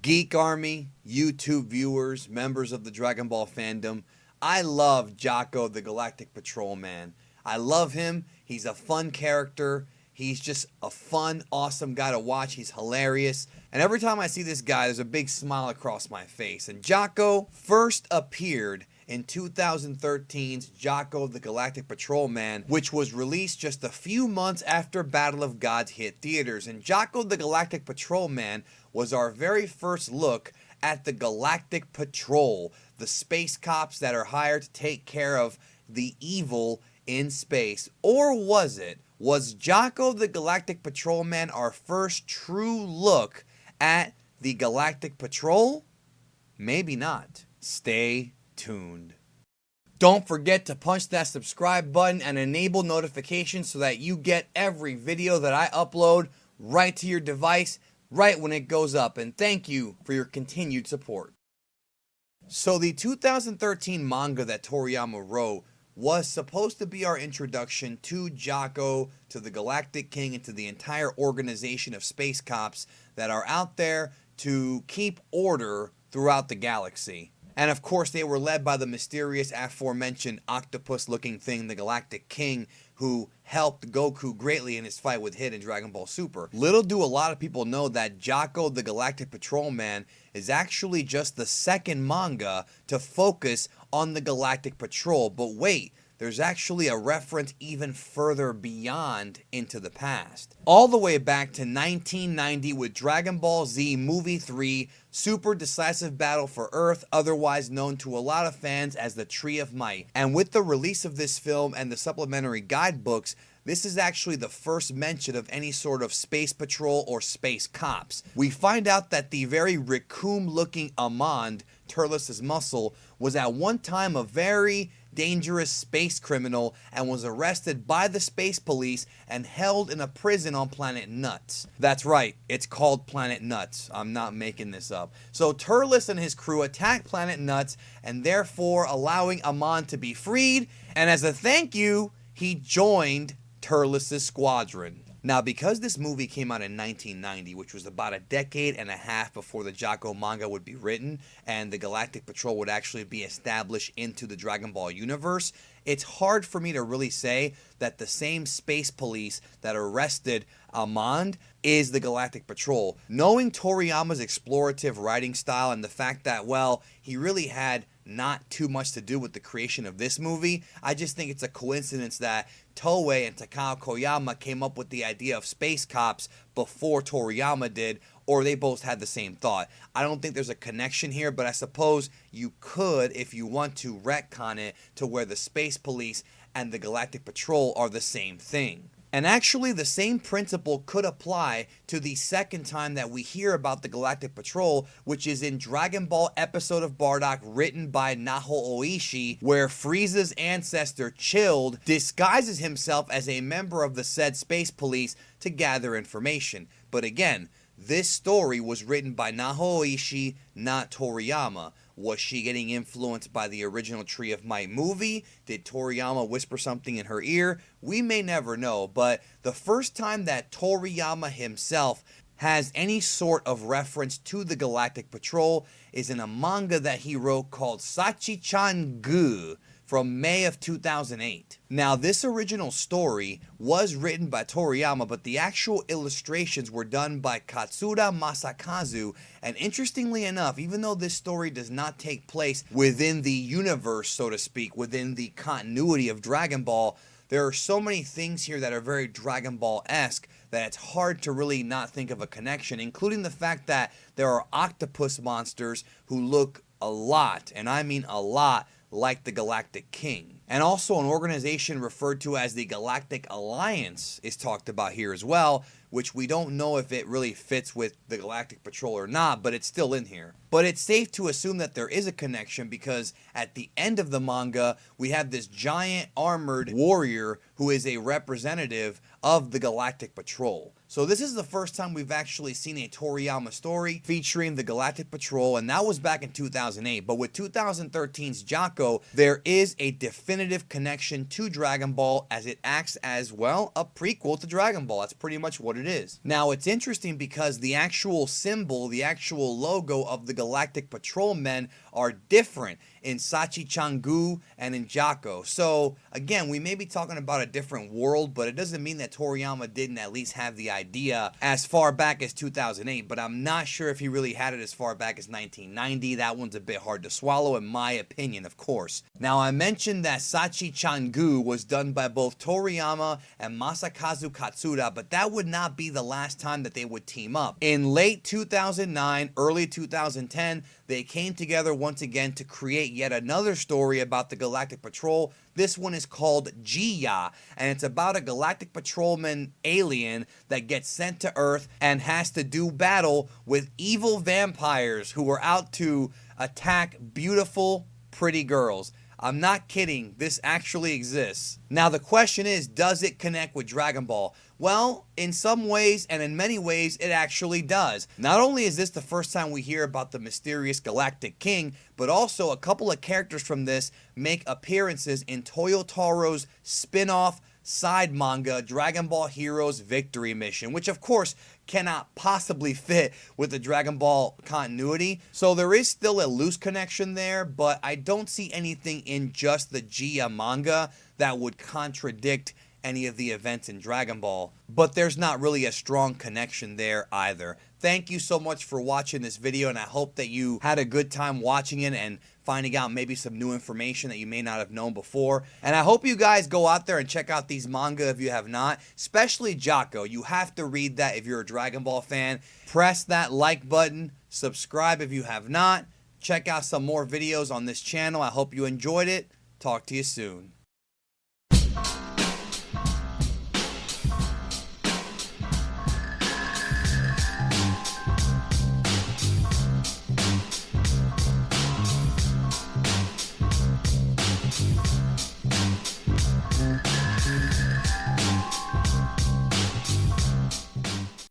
Geek Army, YouTube viewers, members of the Dragon Ball fandom, I love Jocko the Galactic Patrolman. I love him. He's a fun character. He's just a fun, awesome guy to watch. He's hilarious. And every time I see this guy, there's a big smile across my face. And Jocko first appeared in 2013's Jocko the Galactic Patrolman, which was released just a few months after Battle of Gods hit theaters. And Jocko the Galactic Patrolman was our very first look at the Galactic Patrol, the space cops that are hired to take care of the evil in space. Or was it? Was Jocko the Galactic Patrolman our first true look at the Galactic Patrol? Maybe not. Stay tuned. Don't forget to punch that subscribe button and enable notifications so that you get every video that I upload right to your device right when it goes up. And thank you for your continued support. So the 2013 manga that Toriyama wrote was supposed to be our introduction to Jocko, to the Galactic King, and to the entire organization of space cops that are out there to keep order throughout the galaxy. And of course, they were led by the mysterious aforementioned octopus-looking thing, the Galactic King, who helped Goku greatly in his fight with Hit in Dragon Ball Super. Little do a lot of people know that Jocko the Galactic Patrolman is actually just the second manga to focus on the Galactic Patrol. But wait, there's actually a reference even further beyond into the past. All the way back to 1990 with Dragon Ball Z Movie 3, Super Decisive Battle for Earth, otherwise known to a lot of fans as the Tree of Might. And with the release of this film and the supplementary guidebooks, this is actually the first mention of any sort of space patrol or space cops. We find out that the very raccoon-looking Amand, Turles' muscle, was at one time a very dangerous space criminal and was arrested by the space police and held in a prison on planet Nuts. That's right, it's called Planet Nuts. I'm not making this up. So Turles and his crew attack Planet Nuts and therefore allowing Amand to be freed, and as a thank you, he joined Turles' squadron. Now, because this movie came out in 1990, which was about a decade and a half before the Jocko manga would be written and the Galactic Patrol would actually be established into the Dragon Ball universe, it's hard for me to really say that the same space police that arrested Amand is the Galactic Patrol. Knowing Toriyama's explorative writing style and the fact that, well, he really had not too much to do with the creation of this movie, I just think it's a coincidence that Toei and Takao Koyama came up with the idea of space cops before Toriyama did, or they both had the same thought. I don't think there's a connection here, but I suppose you could, if you want to, retcon it to where the space police and the Galactic Patrol are the same thing. And actually, the same principle could apply to the second time that we hear about the Galactic Patrol, which is in Dragon Ball Episode of Bardock, written by Naho Oishi, where Frieza's ancestor, Chilled, disguises himself as a member of the said space police to gather information. But again, this story was written by Naho Oishi, not Toriyama. Was she getting influenced by the original Tree of Might movie? Did Toriyama whisper something in her ear? We may never know, but the first time that Toriyama himself has any sort of reference to the Galactic Patrol is in a manga that he wrote called Sachi Changu from May of 2008. Now, this original story was written by Toriyama, but the actual illustrations were done by Katsura Masakazu, and interestingly enough, even though this story does not take place within the universe, so to speak, within the continuity of Dragon Ball, there are so many things here that are very Dragon Ball-esque that it's hard to really not think of a connection, including the fact that there are octopus monsters who look a lot, and I mean a lot, like the Galactic King. And also an organization referred to as the Galactic Alliance is talked about here as well, which we don't know if it really fits with the Galactic Patrol or not, but it's still in here. But it's safe to assume that there is a connection because at the end of the manga, we have this giant armored warrior who is a representative of the Galactic Patrol. So this is the first time we've actually seen a Toriyama story featuring the Galactic Patrol, and that was back in 2008. But with 2013's Jocko, there is a definitive definitive connection to Dragon Ball, as it acts as, well, a prequel to Dragon Ball. That's pretty much what it is. Now, it's interesting because the actual symbol, the actual logo of the Galactic Patrolmen are different in Sachi Changu and in Jocko. So, again, we may be talking about a different world, but it doesn't mean that Toriyama didn't at least have the idea as far back as 2008, but I'm not sure if he really had it as far back as 1990. That one's a bit hard to swallow, in my opinion, of course. Now, I mentioned that Sachi Changu was done by both Toriyama and Masakazu Katsura, but that would not be the last time that they would team up. In late 2009, early 2010, they came together once again to create yet another story about the Galactic Patrol. This one is called Jiya, and it's about a Galactic Patrolman alien that gets sent to Earth and has to do battle with evil vampires who are out to attack beautiful, pretty girls. I'm not kidding, this actually exists. Now the question is, does it connect with Dragon Ball? Well, in some ways and in many ways it actually does. Not only is this the first time we hear about the mysterious Galactic King, but also a couple of characters from this make appearances in Toyotaro's spin-off side manga, Dragon Ball Heroes Victory Mission, which of course cannot possibly fit with the Dragon Ball continuity. So there is still a loose connection there, but I don't see anything in just the Jiya manga that would contradict any of the events in Dragon Ball. But there's not really a strong connection there either. Thank you so much for watching this video, and I hope that you had a good time watching it and finding out maybe some new information that you may not have known before. And I hope you guys go out there and check out these manga if you have not, especially Jocko. You have to read that if you're a Dragon Ball fan. Press that like button, subscribe if you have not. Check out some more videos on this channel. I hope you enjoyed it. Talk to you soon.